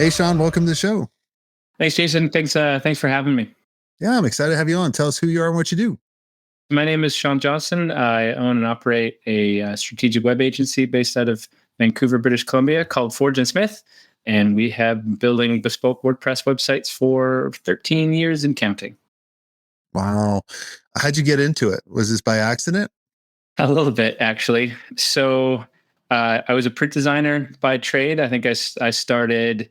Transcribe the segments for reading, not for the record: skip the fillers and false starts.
Hey, Shawn, welcome to the show. Thanks, Jason. Thanks for having me. Yeah, I'm excited to have you on. Tell us who you are and what you do. My name is Shawn Johnston. I own and operate a strategic web agency based out of Vancouver, British Columbia, called Forge and Smith, and we have been building bespoke WordPress websites for 13 years and counting. Wow. How'd you get into it? Was this by accident? A little bit, actually. So I was a print designer by trade. I think I started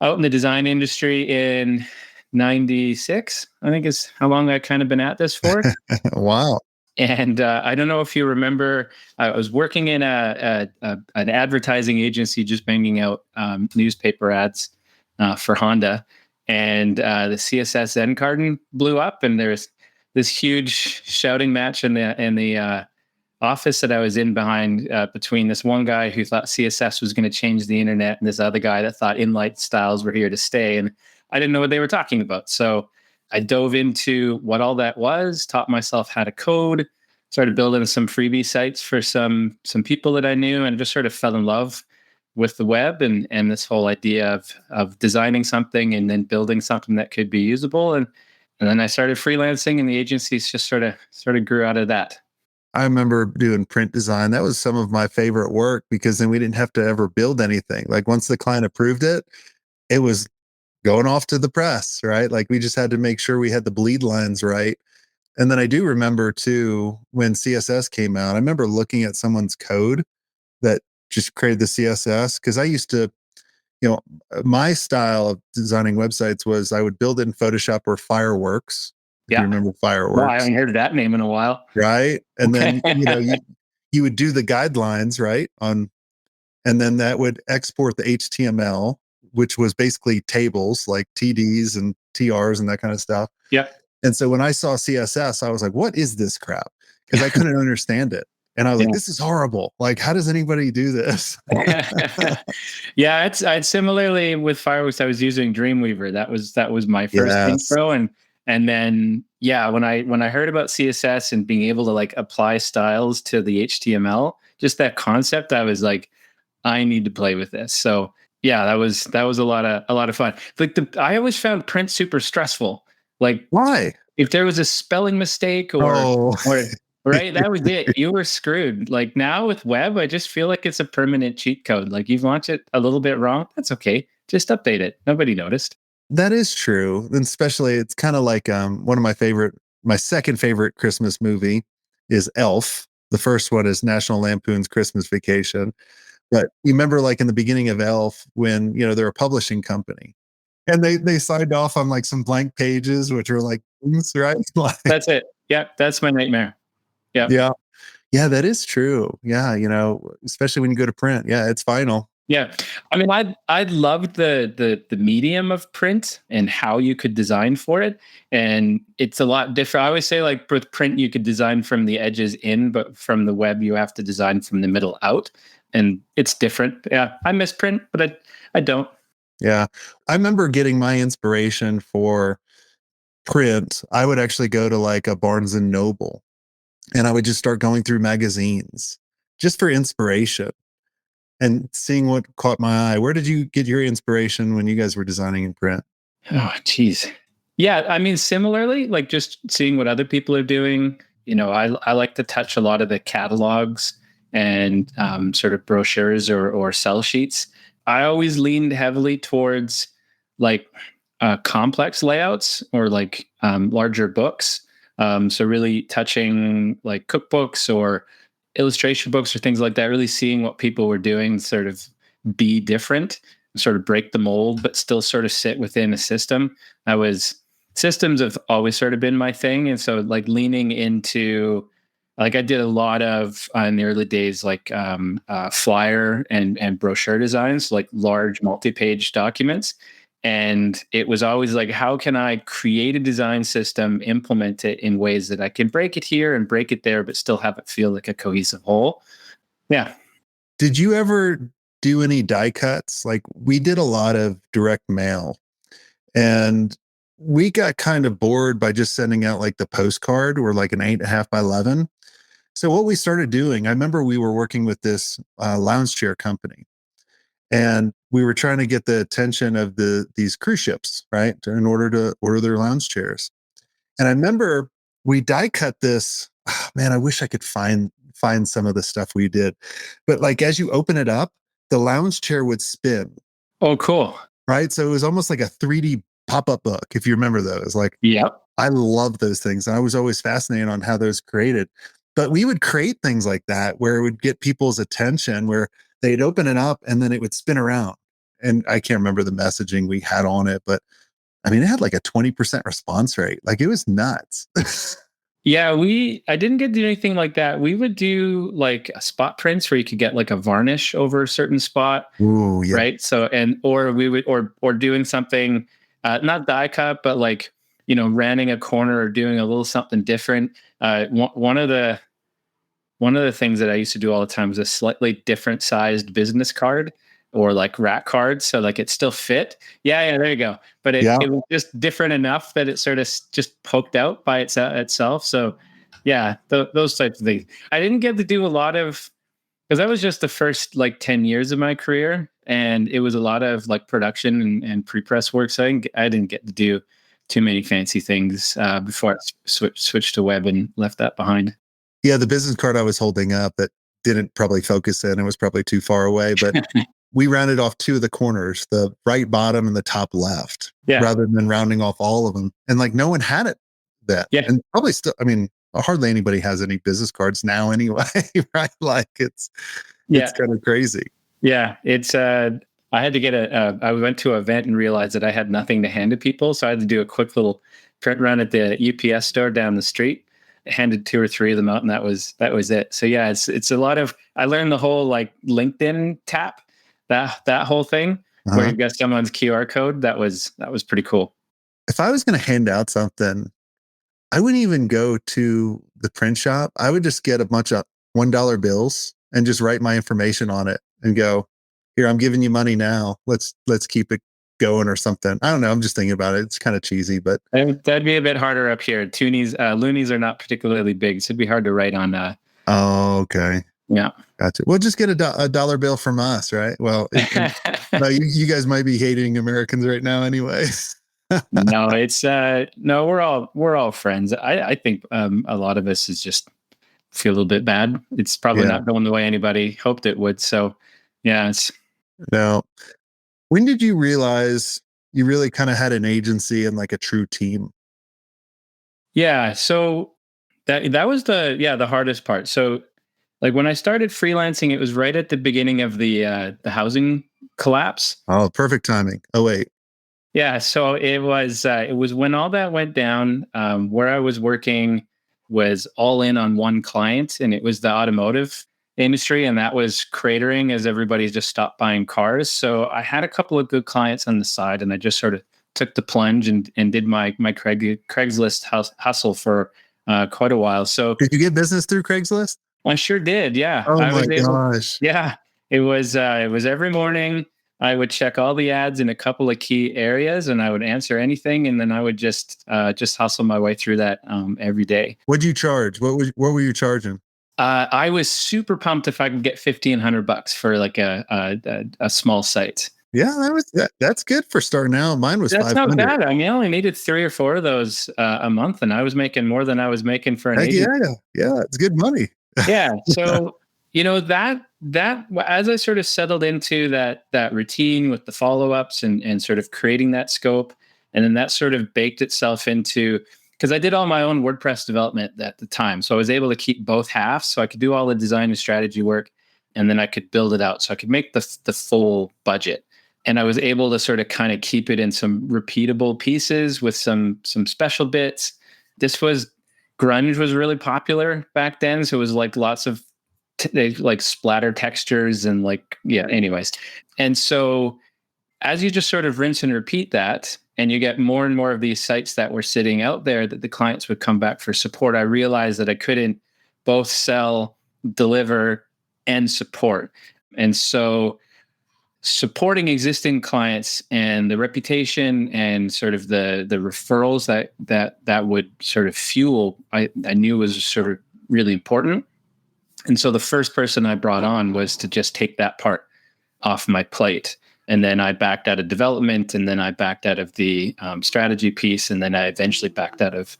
out in the design industry in 96, I think is how long I've kind of been at this for. Wow. And I don't know if you remember, I was working in an advertising agency, just banging out newspaper ads for Honda, and the CSS end card blew up, and there's this huge shouting match in the office that I was in behind between this one guy who thought CSS was going to change the internet and this other guy that thought inline styles were here to stay, and I didn't know what they were talking about, so I dove into what all that was, taught myself how to code, started building some freebie sites for some people that I knew, and just sort of fell in love with the web and this whole idea of designing something and then building something that could be usable. And then I started freelancing, and the agencies just sort of grew out of that. I remember doing print design. That was some of my favorite work because then we didn't have to ever build anything. Like once the client approved it, it was going off to the press, right? Like we just had to make sure we had the bleed lines right. And then I do remember too, when CSS came out, I remember looking at someone's code that just created the CSS because I used to, you know, my style of designing websites was I would build it in Photoshop or Fireworks. If you Yeah. remember Well, I Fireworks, haven't heard that name in a while. right? And Okay. then, you would do the guidelines, right? And then that would export the HTML, which was basically tables like TDs and TRs and that kind of stuff. Yeah. And so when I saw CSS, I was like, what is this crap? Because I couldn't understand it. And I was like, Yeah. this is horrible. Like, how does anybody do this? Yeah, I similarly with Fireworks, I was using Dreamweaver. That was my first Yes. intro, and then yeah, when I heard about CSS and being able to like apply styles to the HTML, just that concept, I was like, I need to play with this. So yeah, that was a lot of fun. Like I always found print super stressful. Like Why? if there was a spelling mistake Oh, or right, that was it. You were screwed. Like now with web, I just feel like it's a permanent cheat code. Like you launch it a little bit wrong, that's okay. Just update it. Nobody noticed. that is true. And especially it's kind of like one of my second favorite Christmas movie is Elf. The first one is National Lampoon's Christmas Vacation. But you remember like in the beginning of Elf when, they're a publishing company and they signed off on like some blank pages, which are like things, right? Like, That's it. Yeah, that's my nightmare. Yeah. yeah. Yeah, that is true. Yeah, especially when you go to print. Yeah, it's final. Yeah, I mean, I loved the medium of print and how you could design for it, and it's a lot different. I always say like with print you could design from the edges in, but from the web you have to design from the middle out, and it's different. Yeah, I miss print, but I don't. Yeah. I remember getting my inspiration for print. I would actually go to like a Barnes and Noble and I would just start going through magazines just for inspiration and seeing what caught my eye. Where did you get your inspiration when you guys were designing in print? Oh, geez. Yeah, I mean, similarly, like just seeing what other people are doing. I like to touch a lot of the catalogs and sort of brochures or sell sheets. I always leaned heavily towards like complex layouts or like larger books. So really touching like cookbooks or illustration books or things like that. Really seeing what people were doing, sort of be different, sort of break the mold, but still sort of sit within a system. Systems have always sort of been my thing. And so like leaning into, like I did a lot of in the early days, like flyer and brochure designs, like large multi-page documents. And it was always like, how can I create a design system, implement it in ways that I can break it here and break it there, but still have it feel like a cohesive whole? Yeah. Did you ever do any die cuts? Like we did a lot of direct mail and we got kind of bored by just sending out like the postcard or like an 8.5 by 11. So what we started doing, I remember we were working with this lounge chair company and we were trying to get the attention of these cruise ships, right, in order to order their lounge chairs. And I remember we die cut this. Oh, man, I wish I could find some of the stuff we did, but like as you open it up, the lounge chair would spin, Oh, cool. right? So it was almost like a 3D pop-up book, if you remember those. Like Yep. I love those things. And I was always fascinated on how those created. But we would create things like that where it would get people's attention, where they'd open it up and then it would spin around. And I can't remember the messaging we had on it, but I mean, it had like a 20% response rate. Like it was nuts. Yeah, I didn't get to do anything like that. We would do like a spot prints where you could get like a varnish over a certain spot, Ooh, yeah. right? So and or we would or doing something not die cut, but like rounding a corner or doing a little something different. One of the things that I used to do all the time was a slightly different sized business card or like rack card. So like it still fit. Yeah, there you go. But Yeah. it was just different enough that it sort of just poked out by itself. So yeah, those types of things. I didn't get to do a lot of, because that was just the first like 10 years of my career. And it was a lot of like production and pre-press work. So I didn't get to do too many fancy things before I switched to web and left that behind. Yeah. The business card I was holding up that didn't probably focus in, it was probably too far away, but we rounded off two of the corners, the right bottom and the top left, Yeah. rather than rounding off all of them. And like no one had it then. Yeah. And probably still, I mean, hardly anybody has any business cards now anyway, right? Like it's kind of crazy. Yeah. I had to get I went to an event and realized that I had nothing to hand to people. So I had to do a quick little print run at the UPS store down the street. I handed 2 or 3 of them out and that was it. So yeah, it's a lot of, I learned the whole like LinkedIn tap, that whole thing where you've got someone's QR code. That was pretty cool. If I was going to hand out something, I wouldn't even go to the print shop. I would just get a bunch of $1 bills and just write my information on it and go, here, I'm giving you money now. Let's keep it going or something. I don't know. I'm just thinking about it. It's kind of cheesy, but that'd be a bit harder up here. Loonies are not particularly big, so it'd be hard to write on. Oh, okay. Yeah. Gotcha. Well, just get a dollar bill from us, right? Well, no, you guys might be hating Americans right now anyway. No, no, we're all friends. I think a lot of us is just feel a little bit bad. It's probably not going the way anybody hoped it would. So yeah, Now, when did you realize you really kind of had an agency and like a true team? Yeah, so that was the hardest part. So like when I started freelancing, it was right at the beginning of the housing collapse. Oh, perfect timing. Oh, wait. Yeah, so it was when all that went down. Where I was working was all in on one client, and it was the automotive industry, and that was cratering as everybody just stopped buying cars. So I had a couple of good clients on the side, and I just sort of took the plunge and did my Craigslist hustle for quite a while. So did you get business through Craigslist? I sure did. Yeah. Oh my gosh. Yeah. It was every morning. I would check all the ads in a couple of key areas and I would answer anything. And then I would just hustle my way through that every day. What'd you charge? What were you charging? I was super pumped if I could get $1,500 for like a small site. Yeah, that's good for starting out. Mine was That's 500. not bad. I mean, I only needed 3 or 4 of those a month, and I was making more than I was making for an agent. Yeah, it's good money. Yeah. So that as I sort of settled into that routine with the follow-ups and sort of creating that scope, and then that sort of baked itself into, because I did all my own WordPress development at the time, so I was able to keep both halves. So I could do all the design and strategy work, and then I could build it out. So I could make the full budget. And I was able to sort of kind of keep it in some repeatable pieces with some special bits. Grunge was really popular back then. So it was like lots of like splatter textures and like, yeah, anyways. And so as you just sort of rinse and repeat that, and you get more and more of these sites that were sitting out there that the clients would come back for support, I realized that I couldn't both sell, deliver, and support. And so supporting existing clients and the reputation and sort of the referrals that would sort of fuel, I knew was sort of really important. And so the first person I brought on was to just take that part off my plate. And then I backed out of development, and then I backed out of the strategy piece, and then I eventually backed out of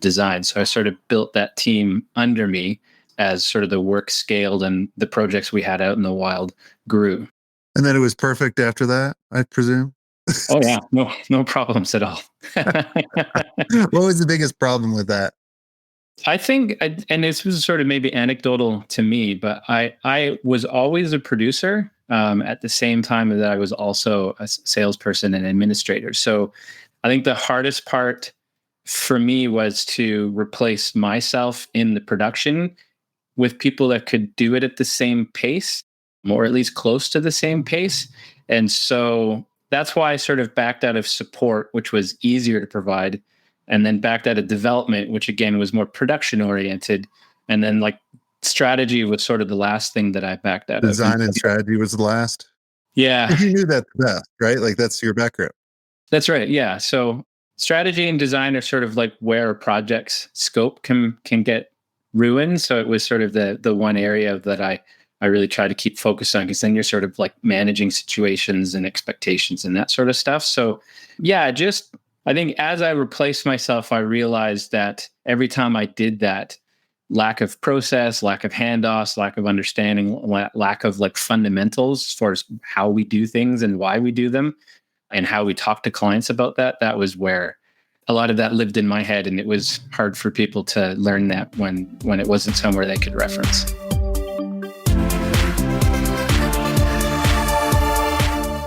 design. So I sort of built that team under me as sort of the work scaled and the projects we had out in the wild grew. And then it was perfect after that, I presume. Oh yeah, no problems at all. What was the biggest problem with that? I think, and this was sort of maybe anecdotal to me, but I was always a producer at the same time that I was also a salesperson and administrator. So I think the hardest part for me was to replace myself in the production with people that could do it at the same pace, or at least close to the same pace. And so that's why I sort of backed out of support, which was easier to provide, and then backed out of development, which again was more production oriented. And then like strategy was sort of the last thing that I backed out of. Design and strategy was the last. Yeah, You knew that the best, right? Like that's your background. that's right. Yeah. So strategy and design are sort of like where a project's scope can get ruined. So it was sort of the one area that I really try to keep focused on, because then you're sort of like managing situations and expectations and that sort of stuff. So yeah, just I think as I replaced myself, I realized that every time I did that, lack of process, lack of handoffs, lack of understanding, lack of like fundamentals as far as how we do things and why we do them and how we talk to clients about that, that was where a lot of that lived in my head. And it was hard for people to learn that when it wasn't somewhere they could reference.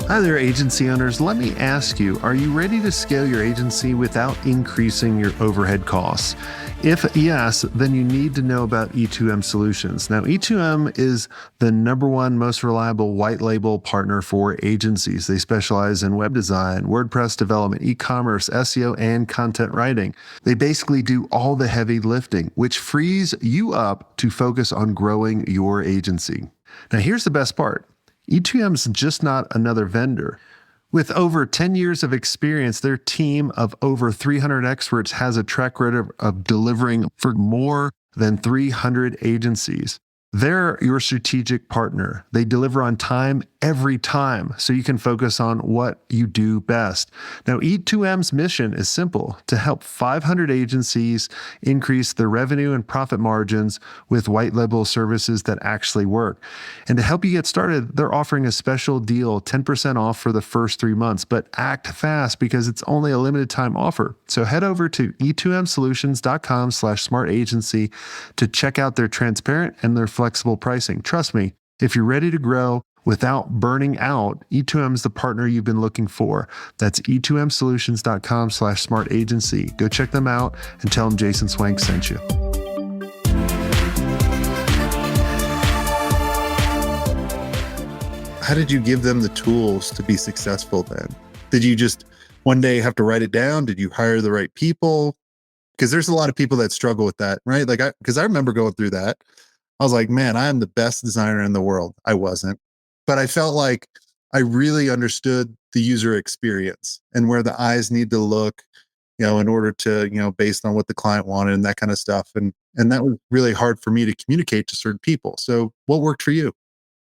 Hi there, agency owners. Let me ask you, are you ready to scale your agency without increasing your overhead costs? If yes, then you need to know about E2M Solutions. Now, E2M is the #1 most reliable white label partner for agencies. They specialize in web design, WordPress development, e-commerce, SEO, and content writing. They basically do all the heavy lifting, which frees you up to focus on growing your agency. Now, here's the best part. E2M is just not another vendor. With over 10 years of experience, their team of over 300 experts has a track record of delivering for more than 300 agencies. They're your strategic partner. They deliver on time every time, so you can focus on what you do best. Now, E2M's mission is simple: to help 500 agencies increase their revenue and profit margins with white label services that actually work. And to help you get started, they're offering a special deal, 10% off for the first 3 months, but act fast because it's only a limited time offer. So head over to e2msolutions.com/smartagency to check out their transparent and their flexible pricing. Trust me, if you're ready to grow without burning out, E2M is the partner you've been looking for. That's e2msolutions.com/smartagency. Go check them out and tell them Jason Swank sent you. How did you give them the tools to be successful then? Did you just one day have to write it down? Did you hire the right people? Because there's a lot of people that struggle with that, right? Because I remember going through that. I was like, man, I am the best designer in the world. I wasn't, but I felt like I really understood the user experience and where the eyes need to look, in order to, based on what the client wanted and that kind of stuff. And that was really hard for me to communicate to certain people. So what worked for you?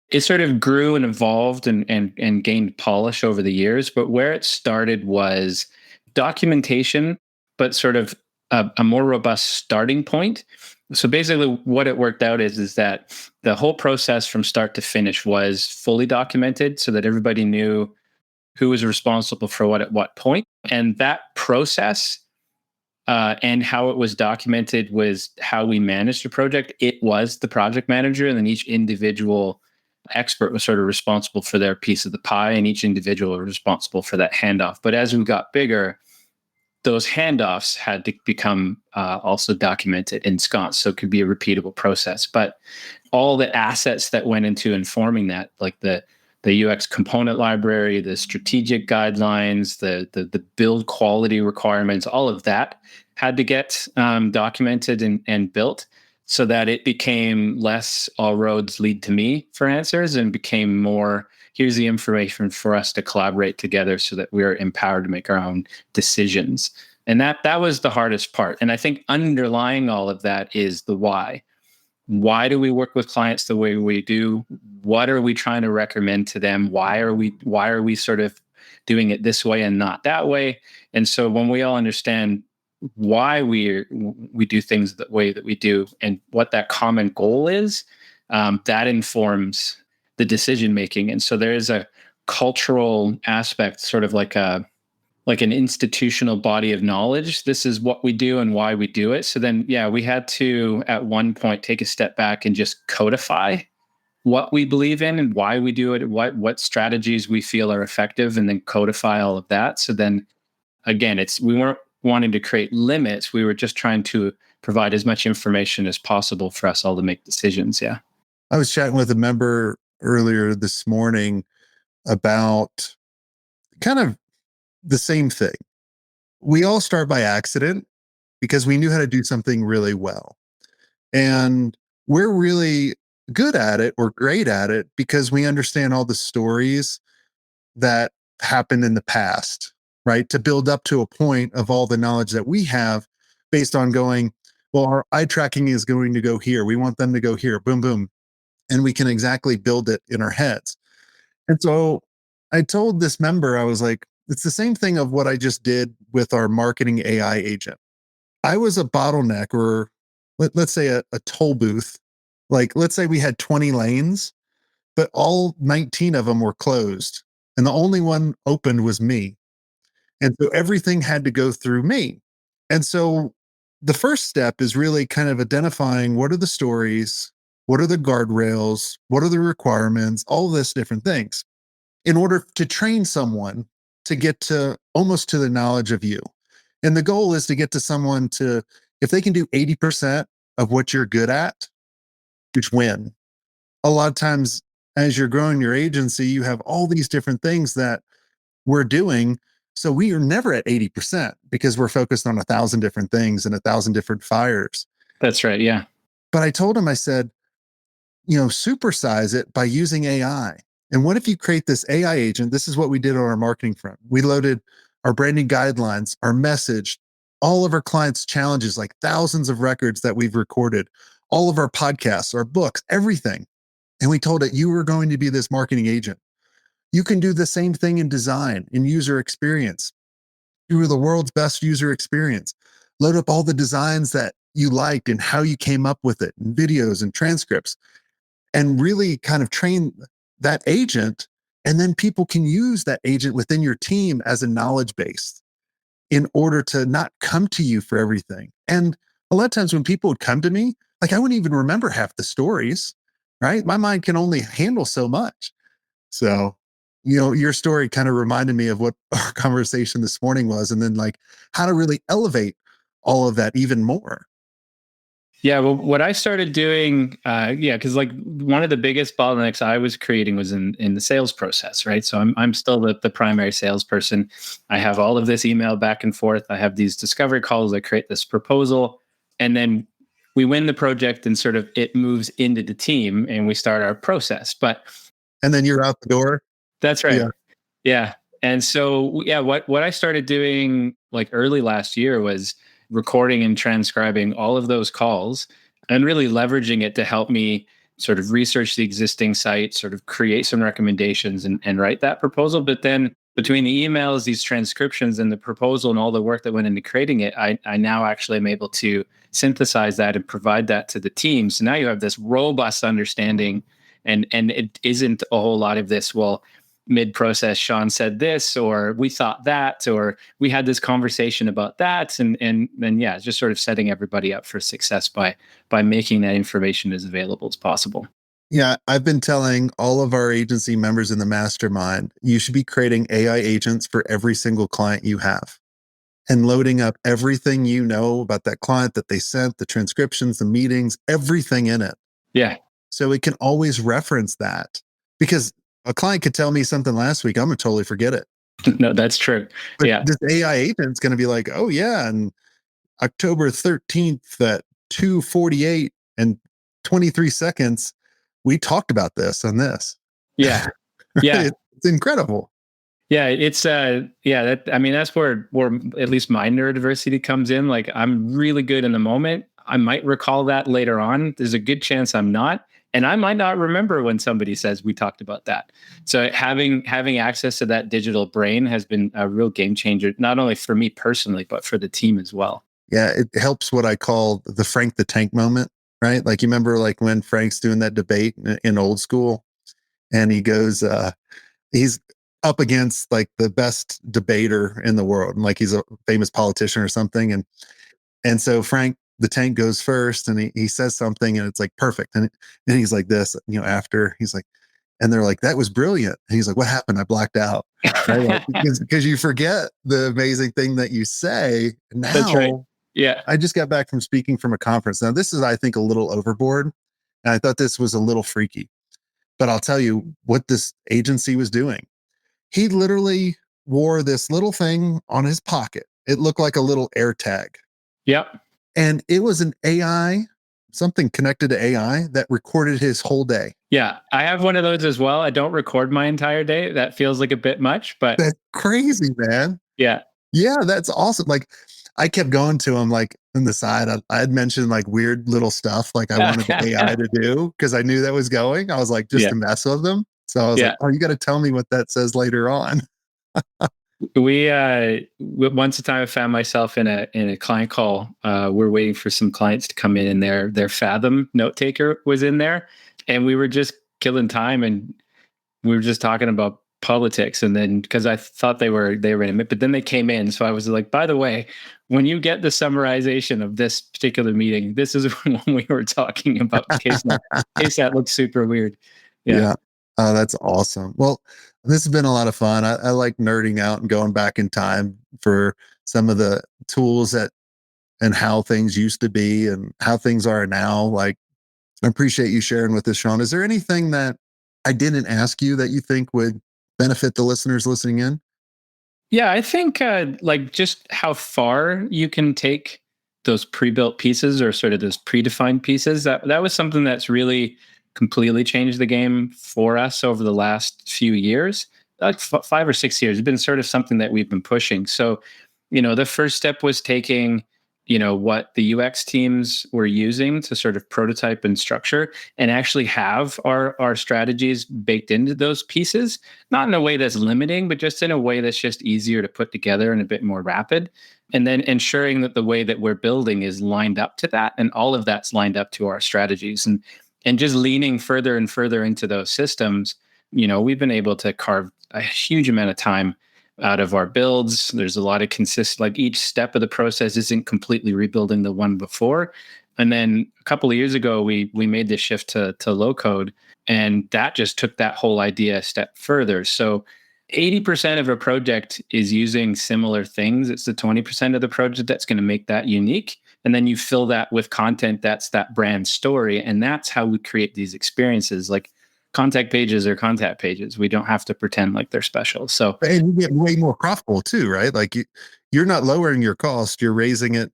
It sort of grew and evolved and gained polish over the years. But where it started was documentation, but sort of a more robust starting point. So basically what it worked out is that the whole process from start to finish was fully documented so that everybody knew who was responsible for what at what point. And that process and how it was documented was how we managed the project. It was the project manager, and then each individual expert was sort of responsible for their piece of the pie, and each individual was responsible for that handoff. But as we got bigger, those handoffs had to become also documented, ensconced, so it could be a repeatable process. But all the assets that went into informing that, like the UX component library, the strategic guidelines, the build quality requirements, all of that had to get documented and built, so that it became less all roads lead to me for answers and became more, here's the information for us to collaborate together so that we're empowered to make our own decisions. And that was the hardest part. And I think underlying all of that is the why. why do we work with clients the way we do? What are we trying to recommend to them? Why are we sort of doing it this way and not that way? And so when we all understand why we do things the way that we do and what that common goal is, that informs the decision making. And so there is a cultural aspect, sort of like an institutional body of knowledge. This is what we do and why we do it. So then, yeah, we had to at one point take a step back and just codify what we believe in and why we do it, what strategies we feel are effective, and then codify all of that. So then again, we weren't wanting to create limits. We were just trying to provide as much information as possible for us all to make decisions. Yeah. I was chatting with a member earlier this morning about kind of the same thing. We all start by accident because we knew how to do something really well. And we're really good at it or great at it because we understand all the stories that happened in the past, right? To build up to a point of all the knowledge that we have based on going, well, our eye tracking is going to go here. We want them to go here, boom, boom. And we can exactly build it in our heads. And so I told this member, I was like, it's the same thing of what I just did with our marketing AI agent. I was a bottleneck, or let's say a toll booth. Like, let's say we had 20 lanes, but all 19 of them were closed. And the only one opened was me. And so everything had to go through me. And so the first step is really kind of identifying what are the stories, what are the guardrails, what are the requirements, all this different things in order to train someone to get to almost to the knowledge of you. And the goal is to get to someone to, if they can do 80% of what you're good at, which win. A lot of times as you're growing your agency, you have all these different things that we're doing. So we are never at 80% because we're focused on 1,000 different things and 1,000 different fires. That's right. Yeah. But I told him, I said, supersize it by using AI. And what if you create this AI agent? This is what we did on our marketing front. We loaded our branding guidelines, our message, all of our clients' challenges, like thousands of records that we've recorded, all of our podcasts, our books, everything. And we told it, you were going to be this marketing agent. You can do the same thing in design, in user experience. You were the world's best user experience. Load up all the designs that you liked and how you came up with it, and videos and transcripts, and really kind of train that agent. And then people can use that agent within your team as a knowledge base in order to not come to you for everything. And a lot of times when people would come to me, like I wouldn't even remember half the stories, right? My mind can only handle so much. So, your story kind of reminded me of what our conversation this morning was, and then like how to really elevate all of that even more. Yeah, well, what I started doing, because like one of the biggest bottlenecks I was creating was in the sales process, right? So I'm still the primary salesperson. I have all of this email back and forth. I have these discovery calls. I create this proposal, and then we win the project, and sort of it moves into the team, and we start our process. And then you're out the door. That's right. Yeah. Yeah. And so, yeah, what I started doing like early last year was recording and transcribing all of those calls and really leveraging it to help me sort of research the existing site, sort of create some recommendations and write that proposal. But then between the emails, these transcriptions, and the proposal and all the work that went into creating it, I now actually am able to synthesize that and provide that to the team. So now you have this robust understanding, and it isn't a whole lot of this, well, mid-process Shawn said this, or we thought that, or we had this conversation about that, and then yeah, just sort of setting everybody up for success by making that information as available as possible. Yeah, I've been telling all of our agency members in the mastermind, you should be creating AI agents for every single client you have and loading up everything you know about that client that they sent, the transcriptions, the meetings, everything in it. Yeah. So it can always reference that, because a client could tell me something last week, I'm going to totally forget it. No, that's true. But Yeah. this AI agent's going to be like, oh yeah, and October 13th at 2:48 and 23 seconds, we talked about this and this. Yeah. Yeah. It's incredible. Yeah, it's that, I mean, that's where at least my neurodiversity comes in. Like, I'm really good in the moment. I might recall that later on. There's a good chance I'm not. And I might not remember when somebody says we talked about that. So having access to that digital brain has been a real game changer, not only for me personally, but for the team as well. Yeah, it helps what I call the Frank the Tank moment, right? Like you remember like when Frank's doing that debate in old school and he goes, he's up against like the best debater in the world. And like he's a famous politician or something. And so Frank the Tank goes first and he says something and it's like perfect. And he's like this, after he's like, and they're like, that was brilliant. And he's like, what happened? I blacked out. Right? Like, because you forget the amazing thing that you say. Now, that's right. Yeah. I just got back from speaking from a conference. Now, this is, I think, a little overboard. And I thought this was a little freaky. But I'll tell you what this agency was doing. He literally wore this little thing on his pocket. It looked like a little air tag. Yep. And it was an AI, something connected to AI that recorded his whole day. Yeah, I have one of those as well. I don't record my entire day. That feels like a bit much, but that's crazy, man. Yeah. Yeah, that's awesome. Like I kept going to him like on the side. I had mentioned like weird little stuff like I wanted the AI to do because I knew that was going. I was like, just to mess with them. So I was like, oh, you got to tell me what that says later on. We once a time I found myself in a client call. We're waiting for some clients to come in, and their Fathom note taker was in there, and we were just killing time, and we were just talking about politics. And then because I thought they were in it, but then they came in, so I was like, by the way, when you get the summarization of this particular meeting, this is when we were talking about case that looks super weird. Yeah. Oh, that's awesome. Well, this has been a lot of fun. I like nerding out and going back in time for some of the tools and how things used to be and how things are now. Like, I appreciate you sharing with us, Shawn. Is there anything that I didn't ask you that you think would benefit the listeners listening in? Yeah, I think like just how far you can take those pre-built pieces or sort of those predefined pieces. That was something that's really completely changed the game for us over the last few years, like 5 or 6 years. It's been sort of something that we've been pushing. So, the first step was taking, what the UX teams were using to sort of prototype and structure and actually have our strategies baked into those pieces, not in a way that's limiting, but just in a way that's just easier to put together and a bit more rapid. And then ensuring that the way that we're building is lined up to that. And all of that's lined up to our strategies. And just leaning further and further into those systems, we've been able to carve a huge amount of time out of our builds. There's a lot of like each step of the process isn't completely rebuilding the one before. And then a couple of years ago, we made the shift to low code, and that just took that whole idea a step further. So 80% of a project is using similar things. It's the 20% of the project that's going to make that unique. And then you fill that with content that's that brand story. And that's how we create these experiences. Like contact pages are contact pages. We don't have to pretend like they're special. So, and you get way more profitable too, right? Like you're not lowering your cost, you're raising it,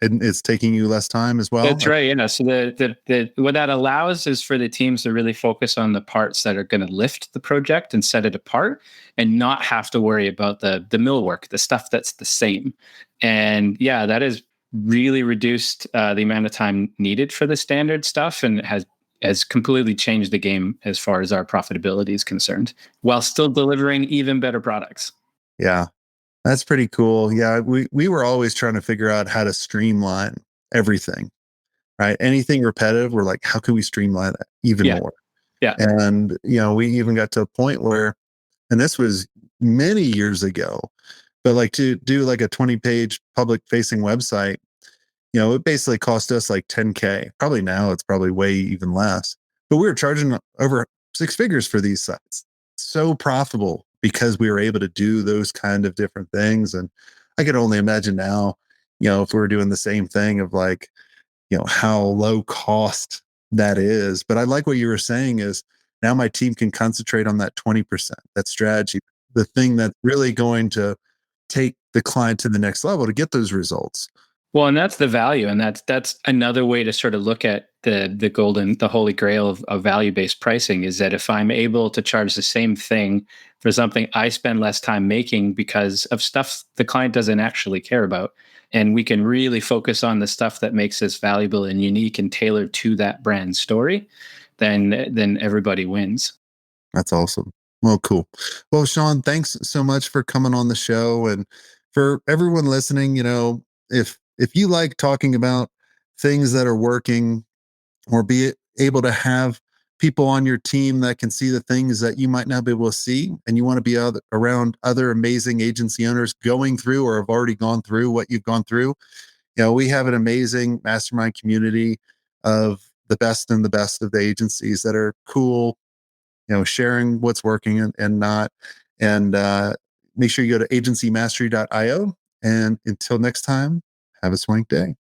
and it's taking you less time as well. That's right. So the what that allows is for the teams to really focus on the parts that are going to lift the project and set it apart, and not have to worry about the millwork, the stuff that's the same. And that has really reduced the amount of time needed for the standard stuff, and has completely changed the game as far as our profitability is concerned, while still delivering even better products. Yeah, that's pretty cool. Yeah, we were always trying to figure out how to streamline everything, right? Anything repetitive, we're like, how can we streamline that even more? Yeah. And, we even got to a point where, and this was many years ago, but like to do like a 20-page public facing website, it basically cost us like 10K. Probably now it's probably way even less. But we were charging over 6 figures for these sites. So profitable because we were able to do those kind of different things. And I could only imagine now, if we were doing the same thing of like, how low cost that is. But I like what you were saying is now my team can concentrate on that 20%, that strategy, the thing that's really going to take the client to the next level to get those results. Well, and that's the value. And that's another way to sort of look at the holy grail of value-based pricing, is that if I'm able to charge the same thing for something I spend less time making because of stuff the client doesn't actually care about, and we can really focus on the stuff that makes us valuable and unique and tailored to that brand story, then everybody wins. That's awesome. Well, cool. Well, Shawn, thanks so much for coming on the show. And for everyone listening, if you like talking about things that are working, or be able to have people on your team that can see the things that you might not be able to see, and you want to be around other amazing agency owners going through or have already gone through what you've gone through, we have an amazing mastermind community of the best of the agencies that are cool, sharing what's working and not. And make sure you go to agencymastery.io. And until next time, have a swank day.